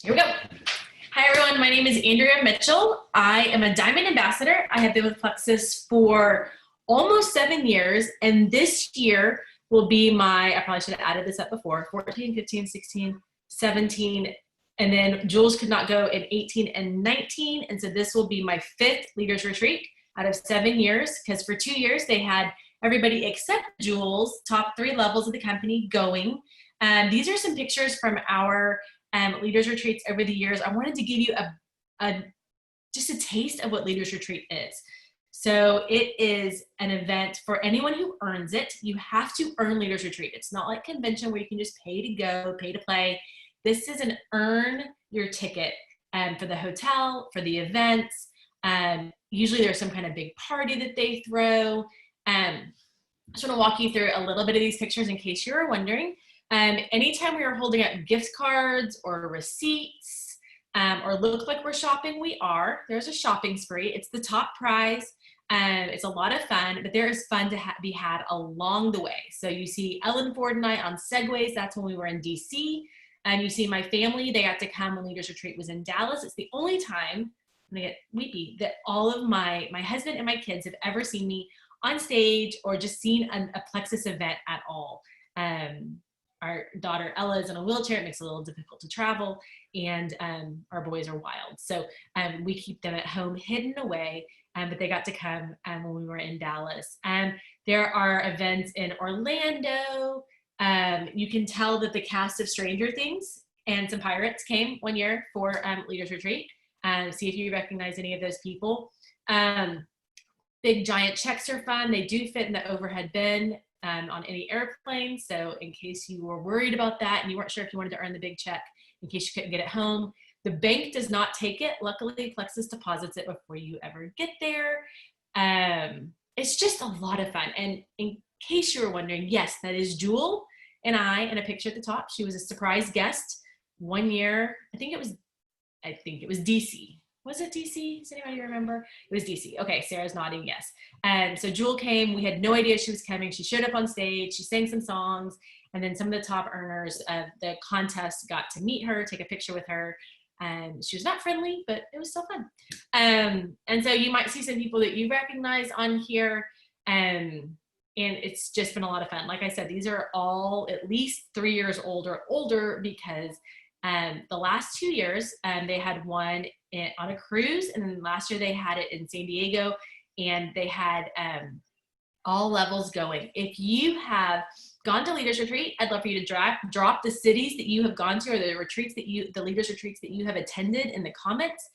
Here we go. Hi, everyone. My name is Andrea Mitchell. I am a Diamond Ambassador. I have been with Plexus for almost 7 years, and this year will be I probably should have added this up before, 14, 15, 16, 17, and then Jules could not go in 18 and 19, and so this will be my 5th Leaders Retreat out of 7 years, because for 2 years they had everybody except Jules, top 3 levels of the company going. These are some pictures from our Leaders Retreats over the years. I wanted to give you just a taste of what Leaders Retreat is. So it is an event for anyone who earns it. You have to earn Leaders Retreat. It's not like convention where you can just pay to go, pay to play. This is an earn your ticket for the hotel, for the events. Usually there's some kind of big party that they throw. I just want to walk you through a little bit of these pictures in case you were wondering. Anytime we are holding up gift cards or receipts or look like we're shopping, we are. There's a shopping spree. It's the top prize. It's a lot of fun, but there is fun to be had along the way. So you see Ellen Ford and I on Segways. That's when we were in DC. And you see my family. They got to come when Leaders Retreat was in Dallas. It's the only time, I'm gonna get weepy, that all of my husband and my kids have ever seen me on stage or just seen a Plexus event at all. Our daughter Ella is in a wheelchair. It makes it a little difficult to travel, and our boys are wild. So we keep them at home hidden away, but they got to come when we were in Dallas. There are events in Orlando. You can tell that the cast of Stranger Things and some pirates came one year for Leaders Retreat. See if you recognize any of those people. Big giant checks are fun. They do fit in the overhead bin on any airplane. So in case you were worried about that and you weren't sure if you wanted to earn the big check, in case you couldn't get it home, the bank does not take it. Luckily, Plexus deposits it before you ever get there. It's just a lot of fun. And in case you were wondering, yes, that is Jewel and I in a picture at the top. She was a surprise guest one year. I think it was DC. Was it DC? Does anybody remember? It was DC. Okay, Sarah's nodding yes. And so Jewel came. We had no idea she was coming. She showed up on stage. She sang some songs. And then some of the top earners of the contest got to meet her, take a picture with her. And she was not friendly, but it was still fun. And so you might see some people that you recognize on here. And it's just been a lot of fun. Like I said, these are all at least 3 years old or older, because the last 2 years, they had one on a cruise, and then last year they had it in San Diego, and they had all levels going. If you have gone to Leaders Retreat, I'd love for you to drop the cities that you have gone to, or the Leaders Retreats that you have attended in the comments.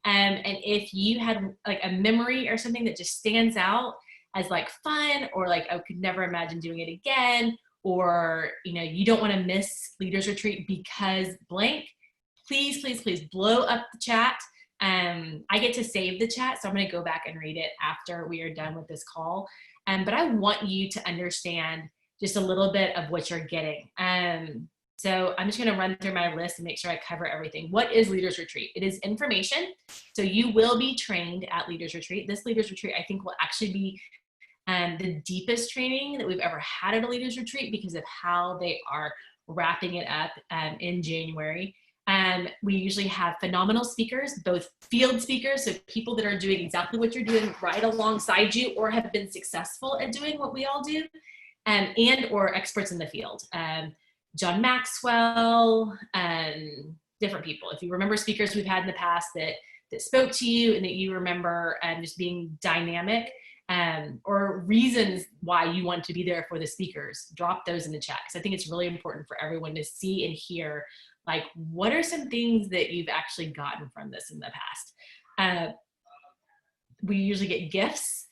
And if you had like a memory or something that just stands out as like fun, or like I could never imagine doing it again, or you don't want to miss Leaders Retreat because blank, please, please, please blow up the chat. I get to save the chat, so I'm going to go back and read it after we are done with this call. But I want you to understand just a little bit of what you're getting. So I'm just going to run through my list and make sure I cover everything. What is Leaders Retreat? It is information. So you will be trained at Leaders Retreat. This Leaders Retreat, I think, will actually be the deepest training that we've ever had at a Leaders Retreat, because of how they are wrapping it up in January. We usually have phenomenal speakers, both field speakers, so people that are doing exactly what you're doing right alongside you, or have been successful at doing what we all do, and or experts in the field. John Maxwell, different people. If you remember speakers we've had in the past that spoke to you and that you remember just being dynamic, or reasons why you want to be there for the speakers, drop those in the chat, because I think it's really important for everyone to see and hear, like, what are some things that you've actually gotten from this in the past. We usually get gifts,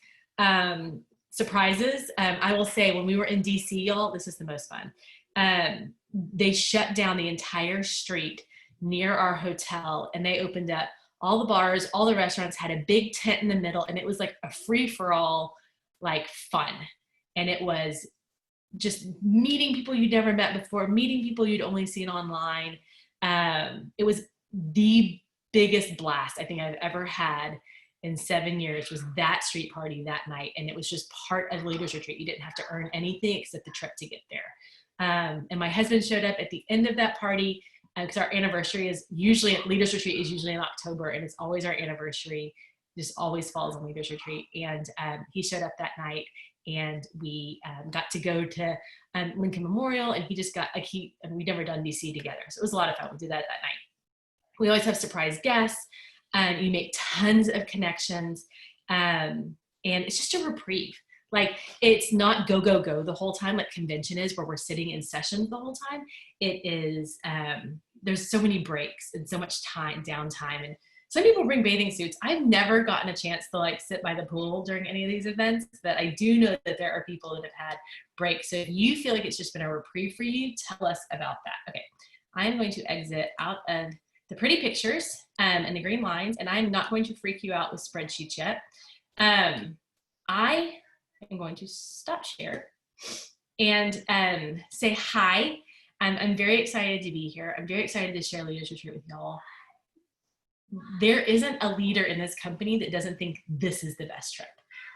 surprises. I will say, when we were in DC, y'all, this is the most fun. They shut down the entire street near our hotel, and they opened up all the bars, all the restaurants, had a big tent in the middle, and it was like a free-for-all, like, fun. And it was just meeting people you'd never met before, meeting people you'd only seen online. It was the biggest blast I think I've ever had in 7 years, was that street party that night. And it was just part of Leaders Retreat. You didn't have to earn anything except the trip to get there. And my husband showed up at the end of that party. because our anniversary is usually, Leaders Retreat is usually in October, and it's always our anniversary. Just always falls on Leaders Retreat. And he showed up that night, and we got to go to Lincoln Memorial, and he just got and we'd never done DC together. So it was a lot of fun. We did that night. We always have surprise guests, and you make tons of connections. And it's just a reprieve. Like, it's not go, go, go the whole time like convention is, where we're sitting in sessions the whole time. It is, there's so many breaks and so much downtime. And some people bring bathing suits. I've never gotten a chance to like sit by the pool during any of these events, but I do know that there are people that have had breaks. So if you feel like it's just been a reprieve for you, tell us about that. Okay, I'm going to exit out of the pretty pictures and the green lines, and I'm not going to freak you out with spreadsheets yet. I am going to stop share and say hi. I'm very excited to be here. I'm very excited to share Leaders Retreat with y'all. There isn't a leader in this company that doesn't think this is the best trip,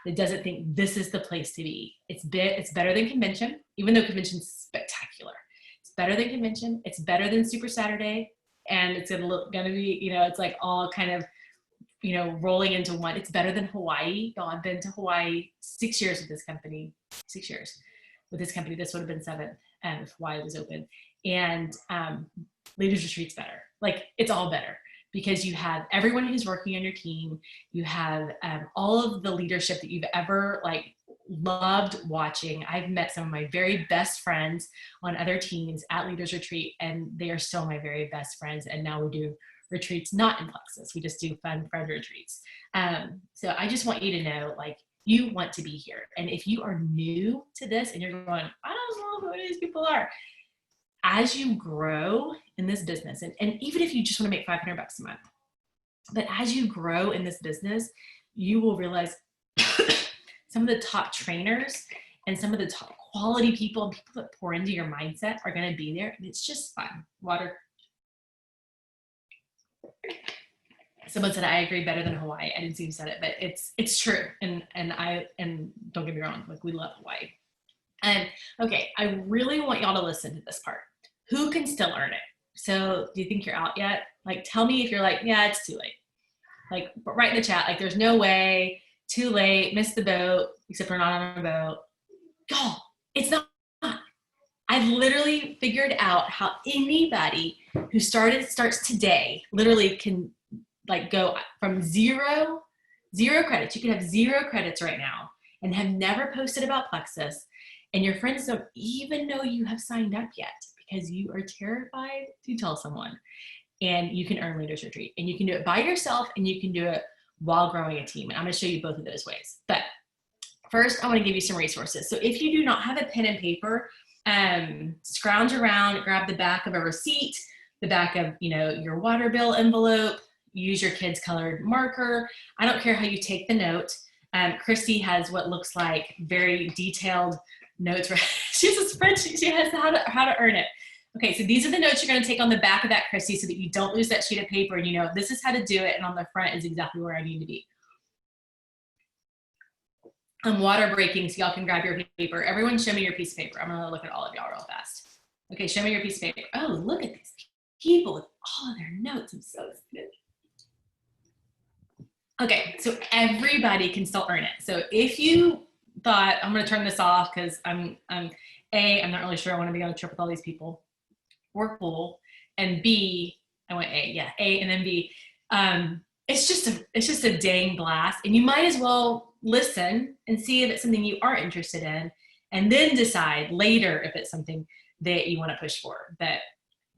that doesn't think this is the place to be. It's better than convention, even though convention's spectacular. It's better than convention. It's better than Super Saturday. And it's gonna be, it's like all kind of, rolling into one. It's better than Hawaii. Y'all, I've been to Hawaii 6 years with this company. 6 years with this company. This would have been 7 if Hawaii was open. And Leaders Retreat's better. Like, it's all better, because you have everyone who's working on your team. You have all of the leadership that you've ever loved watching. I've met some of my very best friends on other teams at Leaders Retreat, and they are still my very best friends. And now we do retreats not in Plexus. We just do fun friend retreats. So I just want you to know, you want to be here. And if you are new to this and you're going, I don't know who these people are, as you grow in this business, and even if you just want to make $500 a month, but as you grow in this business, you will realize some of the top trainers and some of the top quality people and people that pour into your mindset are going to be there. And it's just fun. Water. Someone said, I agree, better than Hawaii. I didn't see who said it, but it's true. And don't get me wrong, we love Hawaii. And okay, I really want y'all to listen to this part. Who can still earn it? So do you think you're out yet? Tell me if you're yeah, it's too late. Write in the chat, there's no way, too late, missed the boat, except we're not on a boat. Y'all, it's not. I've literally figured out how anybody who starts today literally can go from zero credits. You could have 0 credits right now and have never posted about Plexus, and your friends don't even know you have signed up yet because you are terrified to tell someone. And you can earn Leaders Retreat, and you can do it by yourself, and you can do it while growing a team. And I'm going to show you both of those ways. But first, I want to give you some resources. So if you do not have a pen and paper, scrounge around, grab the back of a receipt, the back of your water bill envelope, use your kid's colored marker. I don't care how you take the note. Christy has what looks like very detailed notes. She has a spreadsheet. She has how to earn it. Okay, so these are the notes you're going to take on the back of that, Christy, so that you don't lose that sheet of paper, and this is how to do it, and on the front is exactly where I need to be. I'm water breaking, so y'all can grab your paper. Everyone show me your piece of paper. I'm going to look at all of y'all real fast. Okay, show me your piece of paper. Oh, look at these people with all of their notes. I'm so excited. Okay, so everybody can still earn it. So if you thought, I'm going to turn this off because I'm not really sure I want to be on a trip with all these people, or cool, and B, I went A, yeah, A and then B. It's just a dang blast, and you might as well listen and see if it's something you are interested in, and then decide later if it's something that you want to push for. But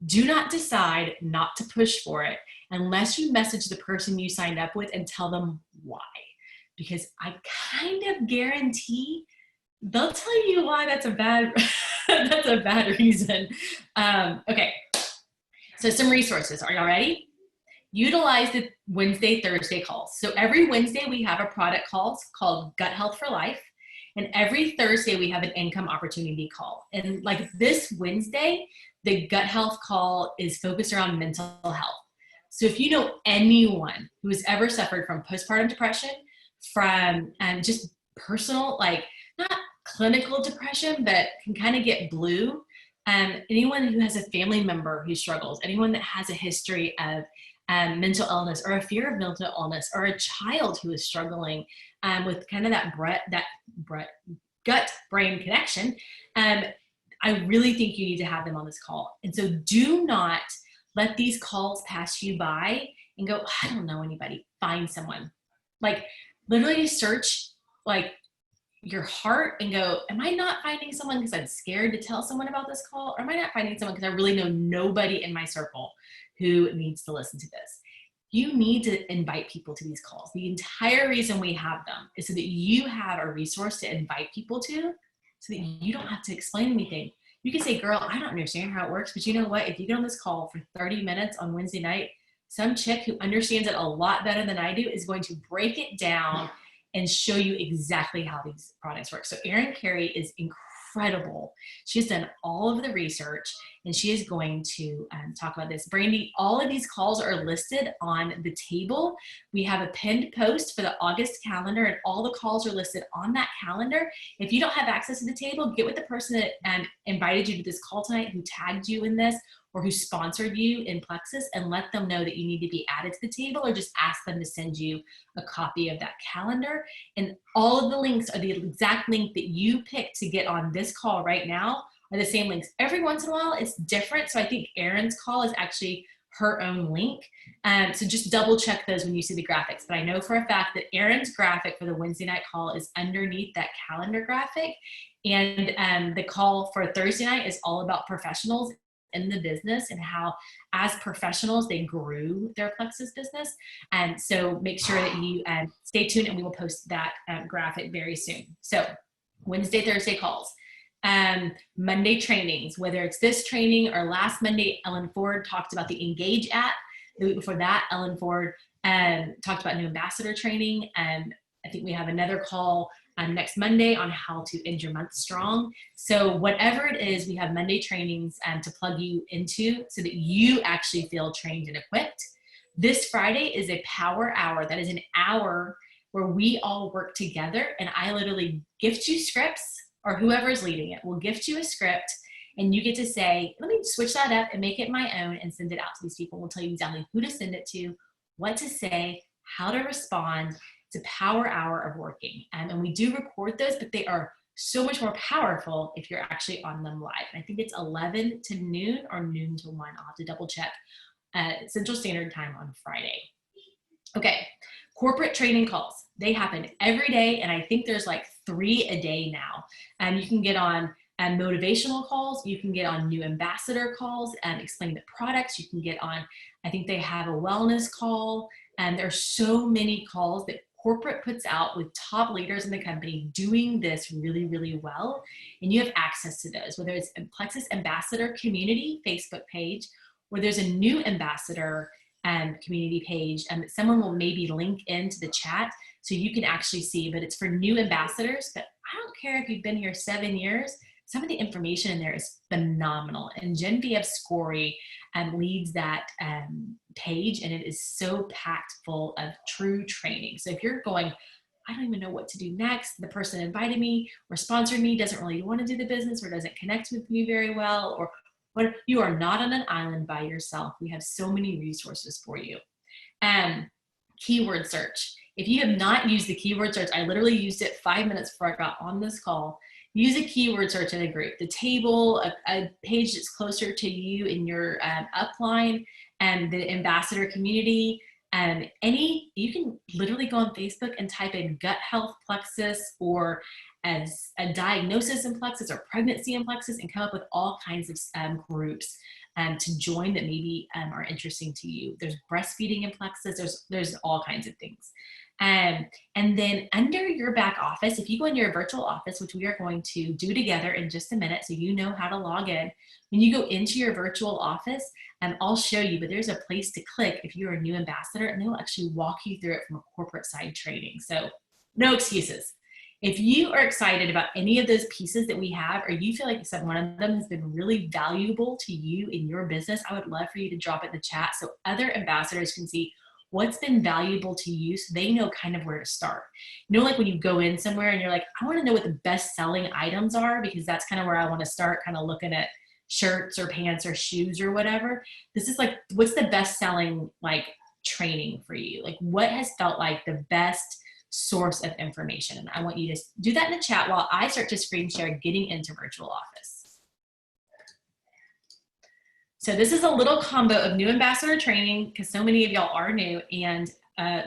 do not decide not to push for it unless you message the person you signed up with and tell them why, because I kind of guarantee they'll tell you why that's a bad that's a bad reason. Okay, so some resources. Are y'all ready? Utilize the Wednesday, Thursday calls. So every Wednesday we have a product call called Gut Health for Life. And every Thursday we have an income opportunity call. And this Wednesday, the gut health call is focused around mental health. So if you know anyone who has ever suffered from postpartum depression, from just personal, not clinical depression, but can kind of get blue, Anyone who has a family member who struggles, anyone that has a history of mental illness or a fear of mental illness, or a child who is struggling with kind of that gut brain connection, I really think you need to have them on this call. And so do not let these calls pass you by and go, I don't know anybody. Find someone. Like literally search like your heart and go, am I not finding someone because I'm scared to tell someone about this call? Or am I not finding someone because I really know nobody in my circle who needs to listen to this? You need to invite people to these calls. The entire reason we have them is so that you have a resource to invite people to, so that you don't have to explain anything. You can say, girl, I don't understand how it works, but you know what? If you get on this call for 30 minutes on Wednesday night, some chick who understands it a lot better than I do is going to break it down and show you exactly how these products work. So Erin Carey is incredible. She's done all of the research, and she is going to talk about this. Brandy, all of these calls are listed on the table. We have a pinned post for the August calendar, and all the calls are listed on that calendar. If you don't have access to the table, get with the person that invited you to this call tonight, who tagged you in this, or who sponsored you in Plexus, and let them know that you need to be added to the table, or just ask them to send you a copy of that calendar. And all of the links are the exact link that you picked to get on this call right now are the same links. Every once in a while it's different. So I think Erin's call is actually her own link. So just double check those when you see the graphics. But I know for a fact that Erin's graphic for the Wednesday night call is underneath that calendar graphic. And the call for Thursday night is all about professionals in the business and how as professionals they grew their Plexus business. And so make sure that you stay tuned, and we will post that graphic very soon. So Wednesday, Thursday calls, Monday trainings, whether it's this training or last Monday, Ellen Ford talked about the Engage app. The week before that, Ellen Ford talked about new ambassador training. And I think we have another call next Monday on how to end your month strong. So whatever it is, we have Monday trainings to plug you into so that you actually feel trained and equipped. This Friday is a power hour. That is an hour where we all work together, and I literally gift you scripts, or whoever is leading it will gift you a script, and you get to say, let me switch that up and make it my own and send it out to these people. We'll tell you exactly who to send it to, what to say, how to respond. It's a power hour of working. And we do record those, but they are so much more powerful if you're actually on them live. And I think it's 11 to noon or noon to 1. I'll have to double check. Central Standard Time on Friday. Okay, corporate training calls. They happen every day, and I think there's like 3 a day now. And you can get on motivational calls. You can get on new ambassador calls and explaining the products. You can get on, I think they have a wellness call. And there are so many calls that corporate puts out with top leaders in the company doing this really, really well. And you have access to those, whether it's a Plexus Ambassador Community Facebook page, or there's a new ambassador community page, and someone will maybe link into the chat so you can actually see, but it's for new ambassadors. But I don't care if you've been here 7 years, some of the information in there is phenomenal. And Genevieve Scory leads that page, and it is so packed full of true training. So if you're going, I don't even know what to do next, the person invited me or sponsored me doesn't really want to do the business or doesn't connect with me very well, or what, you are not on an island by yourself. We have so many resources for you. Keyword search. If you have not used the keyword search, I literally used it 5 minutes before I got on this call. Use a keyword search in a group, the table, a page that's closer to you in your upline, and the ambassador community. You can literally go on Facebook and type in gut health Plexus, or as a diagnosis in Plexus, or pregnancy in Plexus, and come up with all kinds of groups to join that maybe are interesting to you. There's breastfeeding in Plexus. There's all kinds of things. And then under your back office, if you go into your virtual office, which we are going to do together in just a minute, so you know how to log in, when you go into your virtual office, I'll show you, but there's a place to click if you're a new ambassador, and they'll actually walk you through it from a corporate side training. So no excuses. If you are excited about any of those pieces that we have, or you feel like one of them has been really valuable to you in your business, I would love for you to drop it in the chat so other ambassadors can see what's been valuable to you, so they know kind of where to start. You know, like when you go in somewhere and you're like, I want to know what the best selling items are, because that's kind of where I want to start kind of looking at shirts or pants or shoes or whatever. This is like, what's the best selling like training for you? Like what has felt like the best source of information? And I want you to do that in the chat while I start to screen share getting into virtual office. So this is a little combo of new ambassador training because so many of y'all are new, and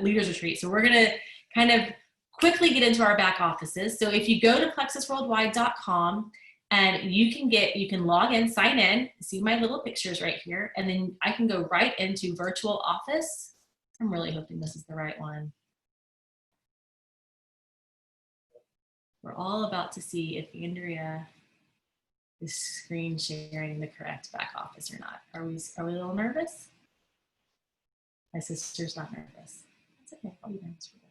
leaders retreat. So we're gonna kind of quickly get into our back offices. So if you go to plexusworldwide.com and you can log in, sign in, see my little pictures right here, and then I can go right into virtual office. I'm really hoping this is the right one. We're all about to see if Andrea is screen sharing the correct back office or not. Are we a little nervous? My sister's not nervous. It's okay, I'll be nervous for this.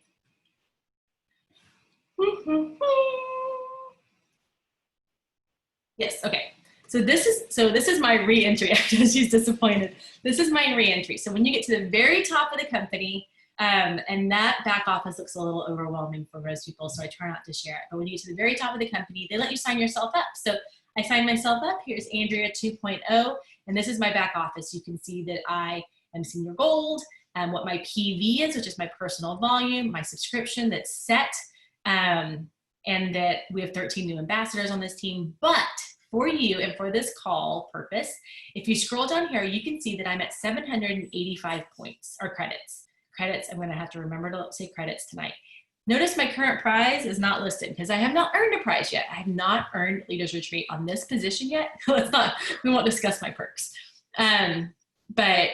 Yes, okay. So this is my re-entry. She's disappointed. This is my re-entry. So when you get to the very top of the company, and that back office looks a little overwhelming for most people, so I try not to share it. But when you get to the very top of the company, they let you sign yourself up. So I signed myself up. Here's Andrea 2.0, and this is my back office. You can see that I am senior gold, and what my PV is, which is my personal volume, my subscription that's set, and that we have 13 new ambassadors on this team. But for you and for this call purpose, if you scroll down here, you can see that I'm at 785 points or credits. Credits, I'm gonna have to remember to say credits tonight. Notice my current prize is not listed because I have not earned a prize yet. I have not earned Leaders Retreat on this position yet. We won't discuss my perks. But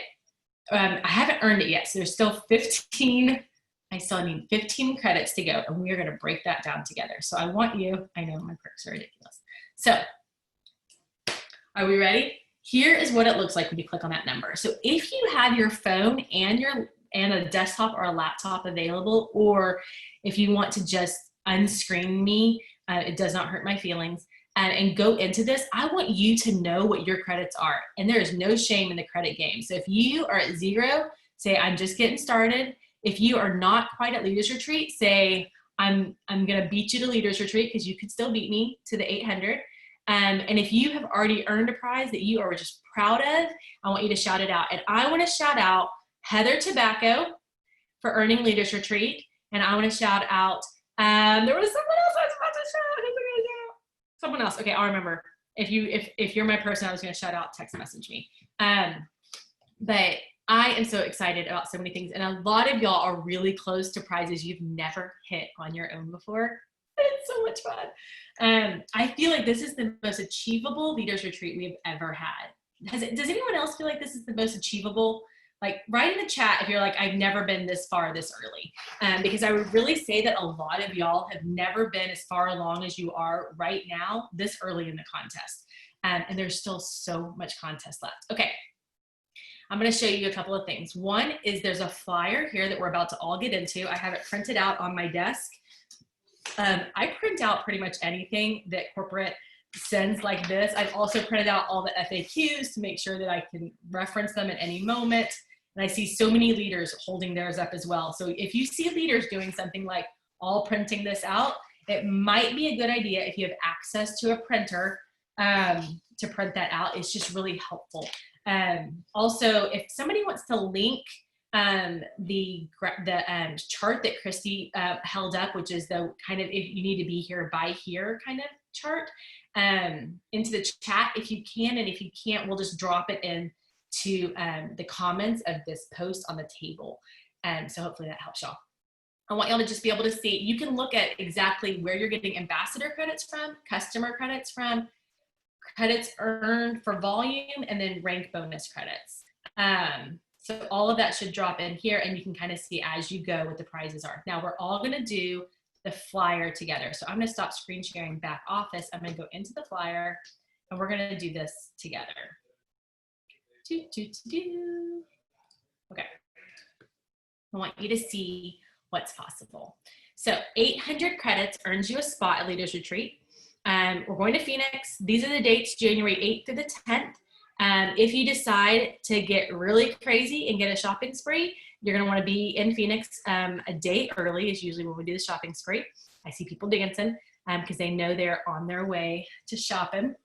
I haven't earned it yet. So there's still 15, I still need 15 credits to go, and we are gonna break that down together. So I want you, I know my perks are ridiculous. So are we ready? Here is what it looks like when you click on that number. So if you have your phone and a desktop or a laptop available, or if you want to just unscreen me, it does not hurt my feelings, and go into this, I want you to know what your credits are. And there is no shame in the credit game. So if you are at 0, say, I'm just getting started. If you are not quite at Leaders Retreat, say, I'm gonna beat you to Leaders Retreat because you could still beat me to the 800. And if you have already earned a prize that you are just proud of, I want you to shout it out. And I want to shout out Heather Tobacco for earning Leaders Retreat. And I want to shout out, there was someone else I was about to shout. Someone else. Okay, I'll remember. If you're my person I was going to shout out, text message me. But I am so excited about so many things. And a lot of y'all are really close to prizes you've never hit on your own before. It's so much fun. I feel like this is the most achievable Leaders Retreat we've ever had. Does anyone else feel like this is the most achievable? Like, write in the chat if you're like, I've never been this far this early. Because I would really say that a lot of y'all have never been as far along as you are right now, this early in the contest. And there's still so much contest left. Okay, I'm gonna show you a couple of things. One is there's a flyer here that we're about to all get into. I have it printed out on my desk. I print out pretty much anything that corporate sends like this. I've also printed out all the FAQs to make sure that I can reference them at any moment. And I see so many leaders holding theirs up as well. So if you see leaders doing something like all printing this out, it might be a good idea if you have access to a printer to print that out. It's just really helpful. Also, if somebody wants to link the chart that Christy held up, which is the kind of, if you need to be here by here kind of chart, into the chat if you can, and if you can't, we'll just drop it in to the comments of this post on the table. So hopefully that helps y'all. I want y'all to just be able to see, you can look at exactly where you're getting ambassador credits from, customer credits from, credits earned for volume, and then rank bonus credits. So all of that should drop in here, and you can kind of see as you go what the prizes are. Now we're all gonna do the flyer together. So I'm gonna stop screen sharing back office. I'm gonna go into the flyer, and we're gonna do this together. Okay, I want you to see what's possible. So 800 credits earns you a spot at Leaders Retreat. We're going to Phoenix. These are the dates, January 8th through the 10th. If you decide to get really crazy and get a shopping spree, you're gonna wanna be in Phoenix a day early is usually when we do the shopping spree. I see people dancing because they know they're on their way to shopping.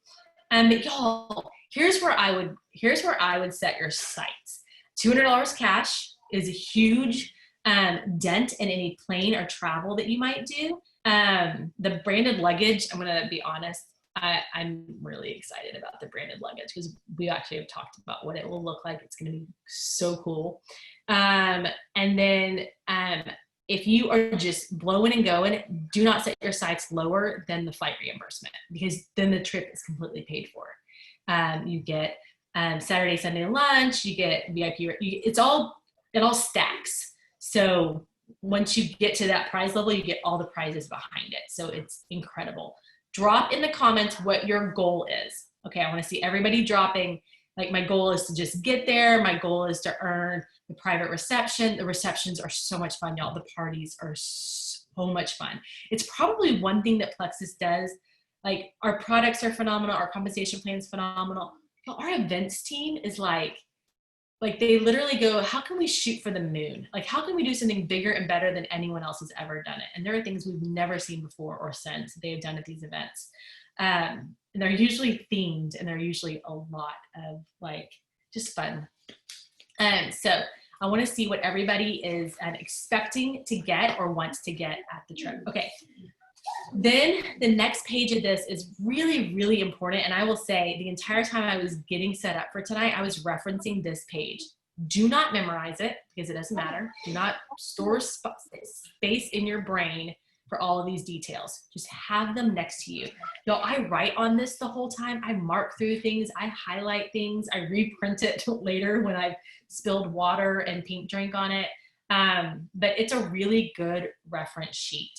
But y'all, here's where I would set your sights. $200 cash is a huge dent in any plane or travel that you might do. The branded luggage, I'm going to be honest, I'm really excited about the branded luggage because we actually have talked about what it will look like. It's going to be so cool. And then if you are just blowing and going, do not set your sights lower than the flight reimbursement, because then the trip is completely paid for. You get Saturday, Sunday lunch, you get VIP, it all stacks. So once you get to that prize level, you get all the prizes behind it. So it's incredible. Drop in the comments what your goal is. Okay, I want to see everybody dropping. Like, my goal is to just get there. My goal is to earn the private reception. The receptions are so much fun, y'all. The parties are so much fun. It's probably one thing that Plexus does. Like, our products are phenomenal. Our compensation plan is phenomenal. But our events team is like they literally go, how can we shoot for the moon? Like, how can we do something bigger and better than anyone else has ever done it? And there are things we've never seen before or since they have done at these events. And they're usually themed, and they're usually a lot of like just fun. So I want to see what everybody is expecting to get or wants to get at the trip. Okay. Then the next page of this is really, really important. And I will say the entire time I was getting set up for tonight, I was referencing this page. Do not memorize it because it doesn't matter. Do not store space in your brain for all of these details. Just have them next to you. Y'all, I write on this the whole time. I mark through things. I highlight things. I reprint it later when I've spilled water and pink drink on it. But it's a really good reference sheet.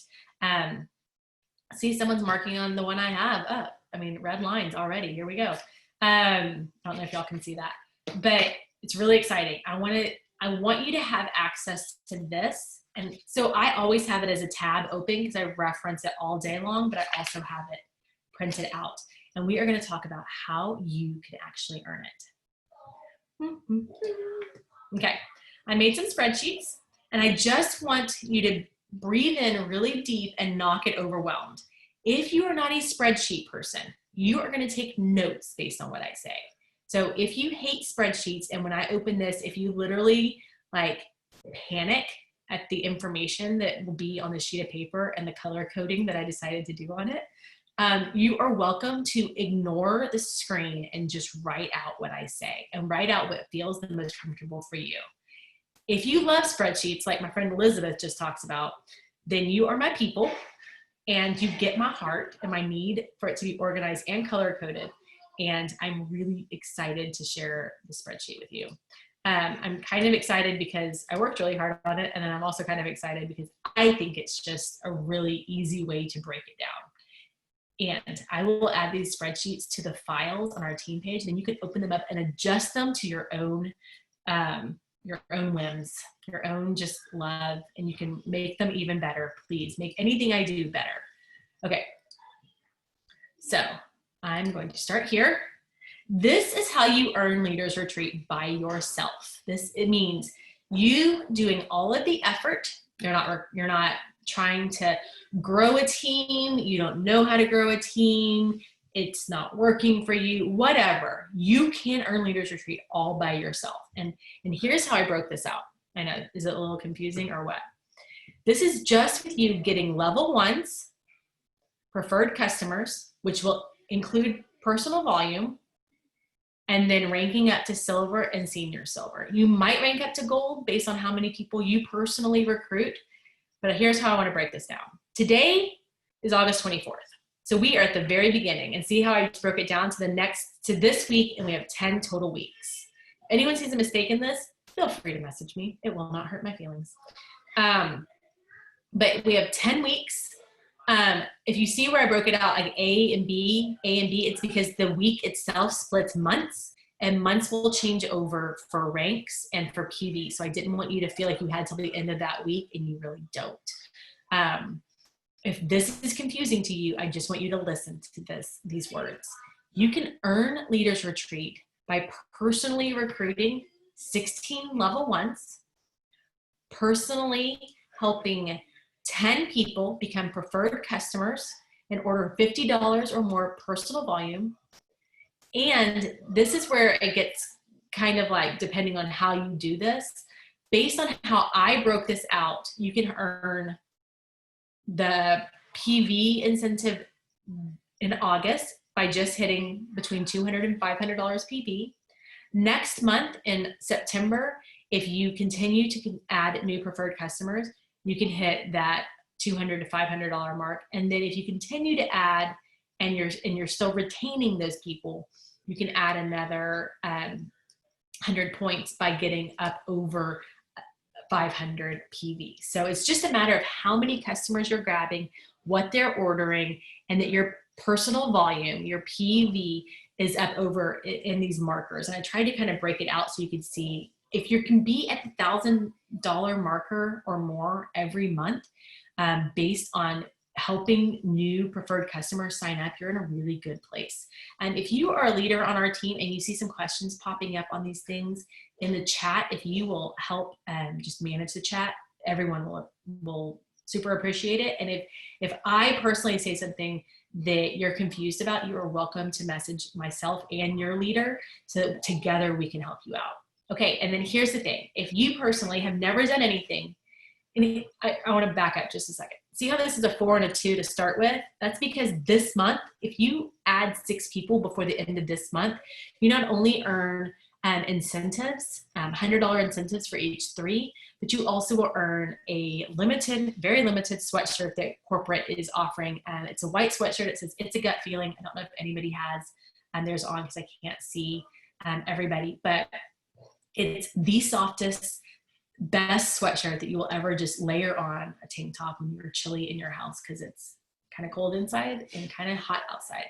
See, someone's marking on the one I have. Oh, I mean, red lines already. Here we go. I don't know if y'all can see that, but it's really exciting. I want you to have access to this. And so I always have it as a tab open because I reference it all day long, but I also have it printed out. And we are going to talk about how you can actually earn it. Okay, I made some spreadsheets, and I just want you to breathe in really deep and not get overwhelmed. If you are not a spreadsheet person, you are going to take notes based on what I say. So if you hate spreadsheets, and when I open this, if you literally like panic at the information that will be on the sheet of paper and the color coding that I decided to do on it, you are welcome to ignore the screen and just write out what I say and write out what feels the most comfortable for you. If you love spreadsheets, like my friend Elizabeth just talks about, then you are my people, and you get my heart and my need for it to be organized and color-coded. And I'm really excited to share the spreadsheet with you. I'm kind of excited because I worked really hard on it, and then I'm also kind of excited because I think it's just a really easy way to break it down. And I will add these spreadsheets to the files on our team page, and you can open them up and adjust them to your own whims, your own just love, and you can make them even better. Please make anything I do better. Okay, so I'm going to start here. This is how you earn Leaders Retreat by yourself. It means you doing all of the effort. You're not trying to grow a team. You don't know how to grow a team. It's not working for you, whatever. You can earn Leaders Retreat all by yourself. And here's how I broke this out. I know, is it a little confusing or what? This is just with you getting level 1s, preferred customers, which will include personal volume, and then ranking up to silver and senior silver. You might rank up to gold based on how many people you personally recruit, but here's how I want to break this down. Today is August 24th. So we are at the very beginning, and see how I just broke it down to this week, and we have 10 total weeks. If anyone sees a mistake in this, feel free to message me. It will not hurt my feelings. But we have 10 weeks. If you see where I broke it out like A and B, it's because the week itself splits months, and months will change over for ranks and for PV. So I didn't want you to feel like you had till the end of that week, and you really don't. If this is confusing to you, I just want you to listen to these words. You can earn Leaders Retreat by personally recruiting 16 level 1s, personally helping 10 people become preferred customers and order $50 or more personal volume, And this is where it gets kind of like, depending on how you do this, based on how I broke this out, you can earn the PV incentive in August by just hitting between $200 and $500 PV. Next month in September, if you continue to add new preferred customers, you can hit that $200 to $500 mark. And then if you continue to add and you're still retaining those people, you can add another 100 points by getting up over 500 PV. So it's just a matter of how many customers you're grabbing, what they're ordering, and that your personal volume, your PV, is up over in these markers. And I tried to kind of break it out so you could see if you can be at the $1,000 marker or more every month, based on helping new preferred customers sign up, you're in a really good place. And if you are a leader on our team and you see some questions popping up on these things in the chat, if you will help just manage the chat, everyone will super appreciate it. And if I personally say something that you're confused about, you are welcome to message myself and your leader so together we can help you out. Okay, and then here's the thing. If you personally have never done anything, and I want to back up just a second. See how this is a 4 and a 2 to start with? That's because this month, if you add 6 people before the end of this month, you not only earn incentives, $100 incentives for each 3, but you also will earn a limited, very limited sweatshirt that corporate is offering. It's a white sweatshirt. It says, "It's a gut feeling." I don't know if anybody has theirs on because I can't see everybody, but it's the softest, best sweatshirt that you will ever just layer on a tank top when you're chilly in your house because it's kind of cold inside and kind of hot outside.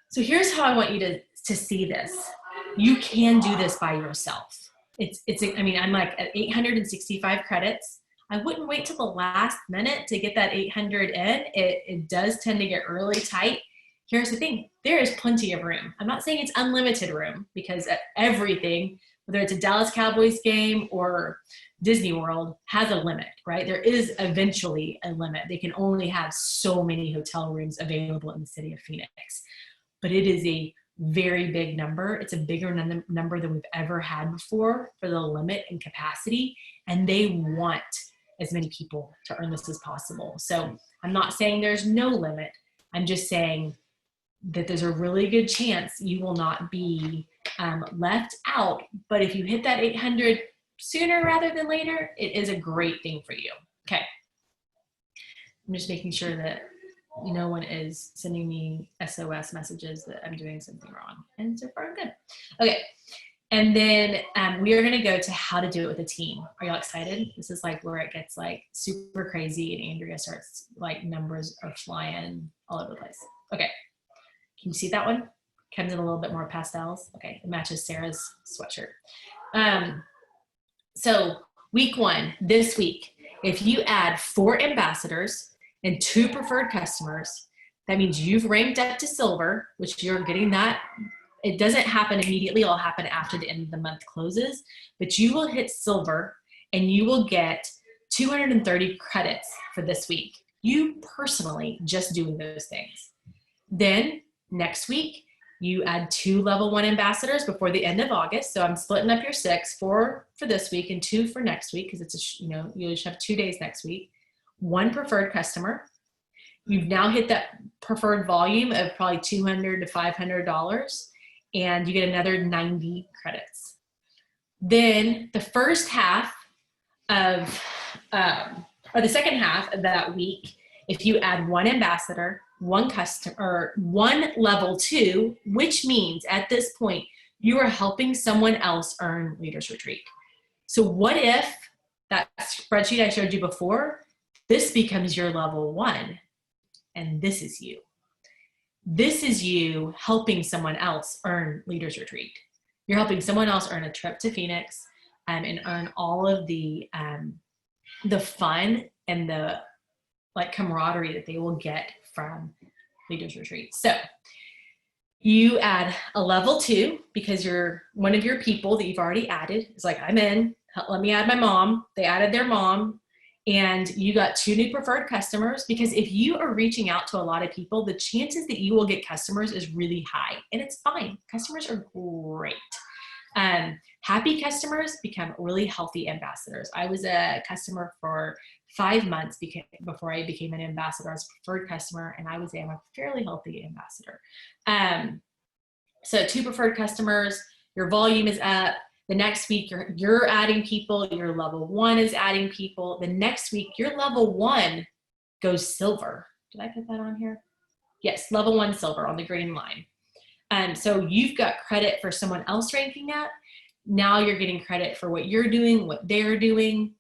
So here's how I want you to see this. You can do this by yourself. I mean, I'm like at 865 credits. I wouldn't wait till the last minute to get that 800 in. It does tend to get really tight. Here's the thing. There is plenty of room. I'm not saying it's unlimited room because everything, whether it's a Dallas Cowboys game or Disney World, has a limit, right? There is eventually a limit. They can only have so many hotel rooms available in the city of Phoenix. But it is a very big number. It's a bigger number than we've ever had before for the limit and capacity. And they want as many people to earn this as possible. So I'm not saying there's no limit. I'm just saying that there's a really good chance you will not be left out. But if you hit that 800 sooner rather than later, it is a great thing for you. Okay. I'm just making sure that no one is sending me SOS messages that I'm doing something wrong. And so far, good. Okay. And then we are going to go to how to do it with a team. Are y'all excited? This is like where it gets like super crazy and Andrea starts like numbers are flying all over the place. Okay. Can you see that one? Comes in a little bit more pastels. Okay. It matches Sarah's sweatshirt. So week 1, this week, if you add 4 ambassadors and 2 preferred customers, that means you've ranked up to silver, which you're getting that. It doesn't happen immediately. It'll happen after the end of the month closes, but you will hit silver and you will get 230 credits for this week. You personally just doing those things. Then next week, you add 2 level 1 ambassadors before the end of August. So I'm splitting up your 6, 4 for this week and 2 for next week because it's you should have 2 days next week. 1 preferred customer. You've now hit that preferred volume of probably $200 to $500, and you get another 90 credits. Then the first half of, or the second half of that week, if you add 1 ambassador, 1 customer, or 1 level 2, which means at this point, you are helping someone else earn Leaders Retreat. So what if that spreadsheet I showed you before, this becomes your level 1, and this is you. This is you helping someone else earn Leaders Retreat. You're helping someone else earn a trip to Phoenix and earn all of the fun and the like camaraderie that they will get from Leaders Retreat. So you add a level 2 because you're one of your people that you've already added is like, I'm in, let me add my mom. They added their mom and you got 2 new preferred customers, because if you are reaching out to a lot of people, the chances that you will get customers is really high, and it's fine. Customers are great. Happy customers become really healthy ambassadors. I was a customer for 5 months before I became an ambassador. I was a preferred customer, and I would say I'm a fairly healthy ambassador. So 2 preferred customers, your volume is up. The next week, you're adding people, your level 1 is adding people. The next week, your level 1 goes silver. Did I put that on here? Yes, level 1 silver on the green line. So you've got credit for someone else ranking up. Now you're getting credit for what you're doing, what they're doing.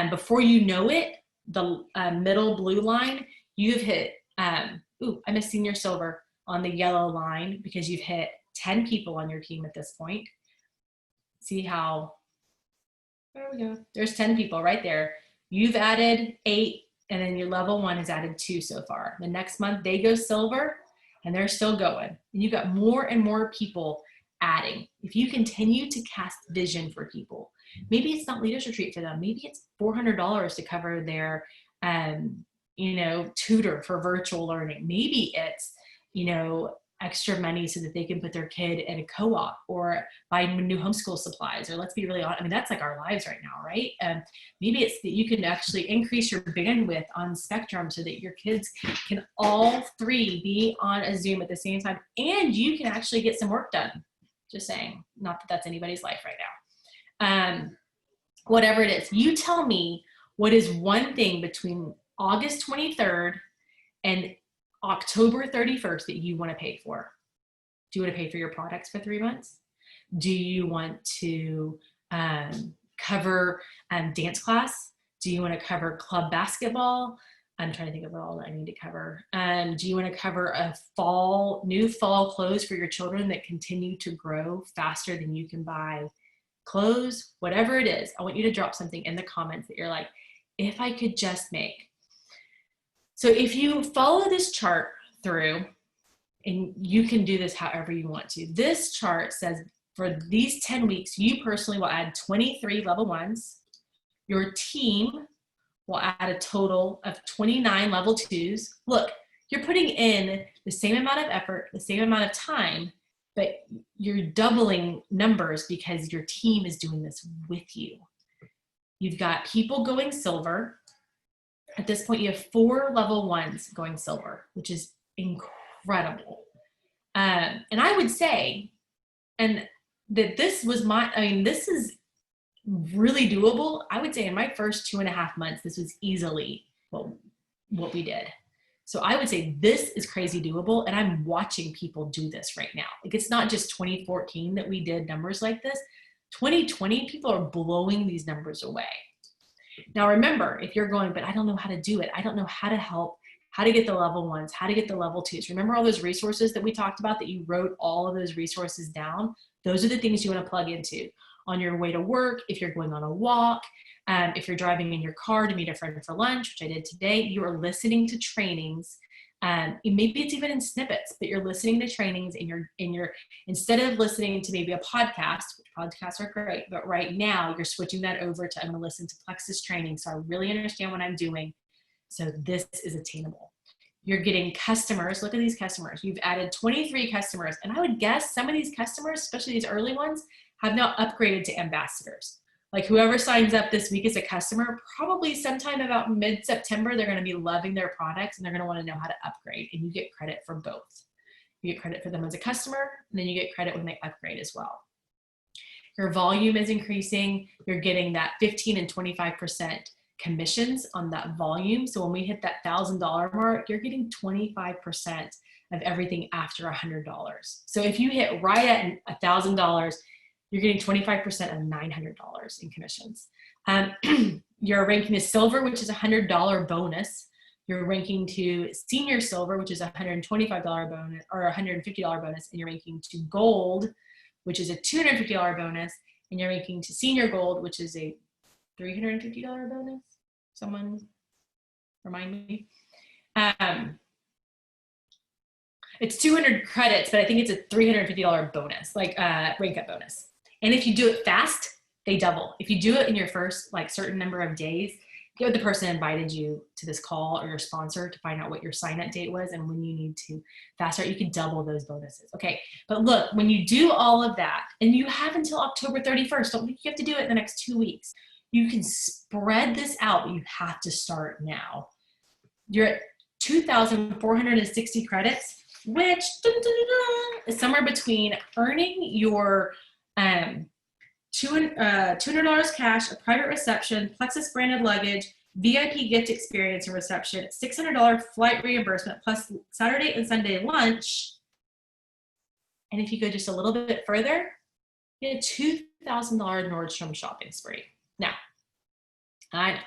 Before you know it, the middle blue line, you've hit, I'm a senior silver on the yellow line, because you've hit 10 people on your team at this point. See how, there we go. There's 10 people right there. You've added 8, and then your level 1 has added 2 so far. The next month they go silver, and they're still going. And you've got more and more people adding. If you continue to cast vision for people, maybe it's not Leaders Retreat for them. Maybe it's $400 to cover their, tutor for virtual learning. Maybe it's, extra money so that they can put their kid in a co-op or buy new homeschool supplies, or let's be really honest, I mean, that's like our lives right now, right? Maybe it's that you can actually increase your bandwidth on Spectrum so that your kids can all 3 be on a Zoom at the same time, and you can actually get some work done. Just saying, not that that's anybody's life right now. Whatever it is, you tell me what is one thing between August 23rd and October 31st that you want to pay for. Do you want to pay for your products for 3 months? Do you want to cover dance class? Do you want to cover club basketball? I'm trying to think of all that I need to cover. Do you want to cover a new fall clothes for your children that continue to grow faster than you can buy clothes? Whatever it is, I want you to drop something in the comments that you're like, if I could just make. So if you follow this chart through, and you can do this however you want to, this chart says for these 10 weeks, you personally will add 23 level 1s. Your team will add a total of 29 level 2s. Look, you're putting in the same amount of effort, the same amount of time, but you're doubling numbers because your team is doing this with you. You've got people going silver. At this point, you have 4 level 1s going silver, which is incredible. And I would say, and that this was this is really doable. I would say in my first 2.5 months, this was easily what we did. So I would say this is crazy doable, and I'm watching people do this right now. Like, it's not just 2014 that we did numbers like this. 2020, people are blowing these numbers away. Now remember, if you're going, but I don't know how to do it, I don't know how to help, how to get the level 1s, how to get the level 2s. Remember all those resources that we talked about, that you wrote all of those resources down? Those are the things you want to plug into on your way to work, if you're going on a walk, if you're driving in your car to meet a friend for lunch, which I did today. You are listening to trainings. Maybe it's even in snippets, but you're listening to trainings, and you're instead of listening to maybe a podcast, which podcasts are great, but right now you're switching that over to, I'm going to listen to Plexus training, so I really understand what I'm doing. So this is attainable. You're getting customers. Look at these customers. You've added 23 customers, and I would guess some of these customers, especially these early ones, have now upgraded to ambassadors. Like, whoever signs up this week as a customer, probably sometime about mid-September, they're going to be loving their products, and they're going to want to know how to upgrade, and you get credit for both. You get credit for them as a customer, and then you get credit when they upgrade as well. Your volume is increasing. You're getting that 15 and 25% commissions on that volume. So when we hit that $1,000 mark, you're getting 25% of everything after $100. So if you hit right at $1,000, you're getting 25% of $900 in commissions. Your ranking is silver, which is a $100 bonus. You're ranking to senior silver, which is a $125 bonus or $150 bonus, and you're ranking to gold, which is a $250 bonus, and you're ranking to senior gold, which is a $350 bonus. Someone remind me. It's 200 credits, but I think it's a $350 bonus, like rank up bonus. And if you do it fast, they double. If you do it in your first certain number of days, get with the person who invited you to this call or your sponsor to find out what your sign up date was and when you need to fast start. You can double those bonuses. Okay. But look, when you do all of that, and you have until October 31st, don't think you have to do it in the next 2 weeks. You can spread this out, but you have to start now. You're at 2,460 credits, which is somewhere between earning your $200 cash, a private reception, Plexus branded luggage, VIP gift experience and reception, $600 flight reimbursement, plus Saturday and Sunday lunch. And if you go just a little bit further, you get a $2,000 Nordstrom shopping spree. Now, I know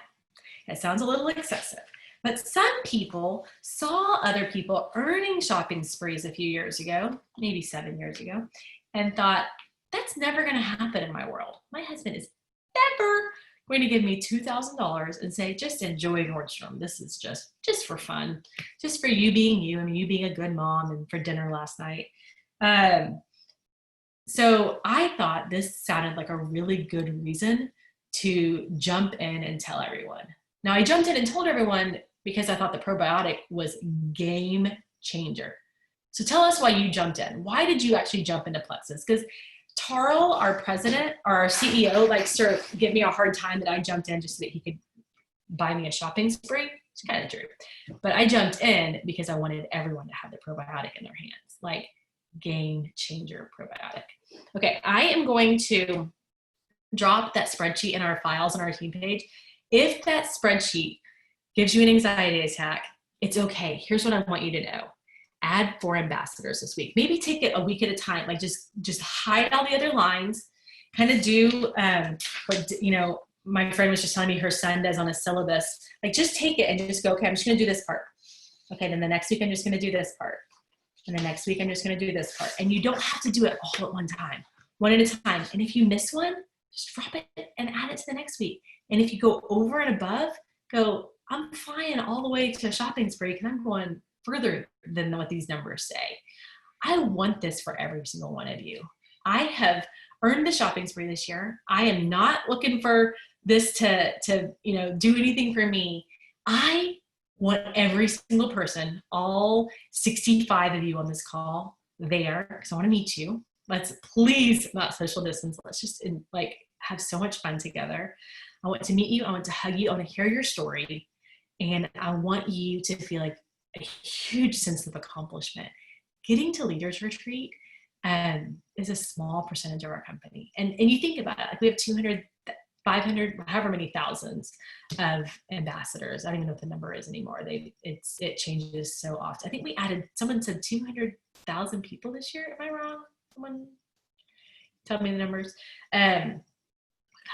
it sounds a little excessive, but some people saw other people earning shopping sprees a few years ago, maybe 7 years ago, and thought, that's never going to happen in my world. My husband is never going to give me $2,000 and say, just enjoy Nordstrom. This is just for fun, just for you being you and you being a good mom and for dinner last night. So I thought this sounded like a really good reason to jump in and tell everyone. Now I jumped in and told everyone because I thought the probiotic was game changer. So tell us why you jumped in. Why did you actually jump into Plexus? Because Tarl, our president, or our CEO, likes to give me a hard time that I jumped in just so that he could buy me a shopping spree. It's kind of true. But I jumped in because I wanted everyone to have the probiotic in their hands, like game changer probiotic. Okay, I am going to drop that spreadsheet in our files on our team page. If that spreadsheet gives you an anxiety attack, it's okay. Here's what I want you to know. Add 4 ambassadors this week. Maybe take it a week at a time. Like just hide all the other lines. Kind of do what my friend was just telling me her son does on a syllabus. Like just take it and just go, okay, I'm just going to do this part. Okay, then the next week I'm just going to do this part. And the next week I'm just going to do this part. And you don't have to do it all at one time, one at a time. And if you miss one, just drop it and add it to the next week. And if you go over and above, go, I'm flying all the way to a shopping spree because I'm going further than what these numbers say. I want this for every single one of you. I have earned the shopping spree this year. I am not looking for this to do anything for me. I want every single person, all 65 of you on this call there, because I want to meet you. Let's please not social distance. Let's just have so much fun together. I want to meet you. I want to hug you. I want to hear your story. And I want you to feel like a huge sense of accomplishment. Getting to Leaders Retreat is a small percentage of our company. And you think about it, like we have 200, 500, however many thousands of ambassadors. I don't even know what the number is anymore. It changes so often. I think someone said 200,000 people this year. Am I wrong? Someone tell me the numbers. We've had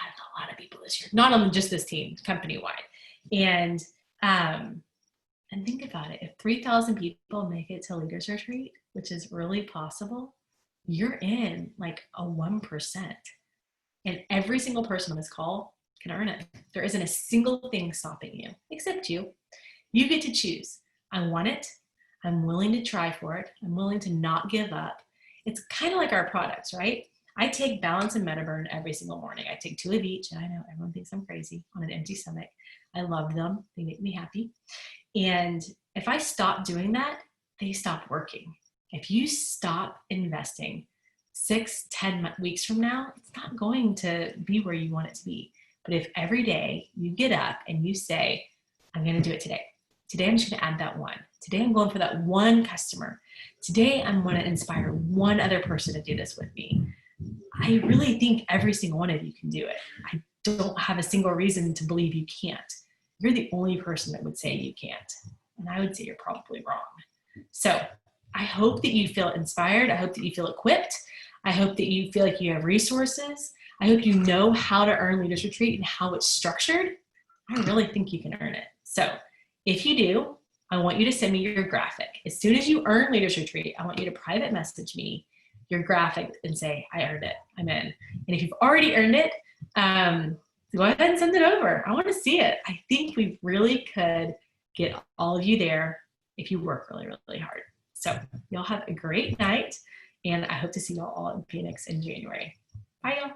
a lot of people this year, not on just this team, company-wide. And think about it. If 3,000 people make it to Leaders Retreat, which is really possible, you're in like a 1%. And every single person on this call can earn it. There isn't a single thing stopping you, except you. You get to choose. I want it. I'm willing to try for it. I'm willing to not give up. It's kind of like our products, right? I take Balance and MetaBurn every single morning. I take 2 of each, and I know everyone thinks I'm crazy on an empty stomach. I love them. They make me happy. And if I stop doing that, they stop working. If you stop investing 6-10 weeks from now, it's not going to be where you want it to be. But if every day you get up and you say, I'm going to do it today. Today I'm just going to add that one. Today I'm going for that one customer. Today I'm going to inspire one other person to do this with me. I really think every single one of you can do it. I don't have a single reason to believe you can't. You're the only person that would say you can't. And I would say you're probably wrong. So I hope that you feel inspired. I hope that you feel equipped. I hope that you feel like you have resources. I hope you know how to earn Leaders Retreat and how it's structured. I really think you can earn it. So if you do, I want you to send me your graphic. As soon as you earn Leaders Retreat, I want you to private message me your graphic and say, I earned it, I'm in. And if you've already earned it, go ahead and send it over. I want to see it. I think we really could get all of you there if you work really, really hard. So y'all have a great night, and I hope to see y'all all in Phoenix in January. Bye, y'all.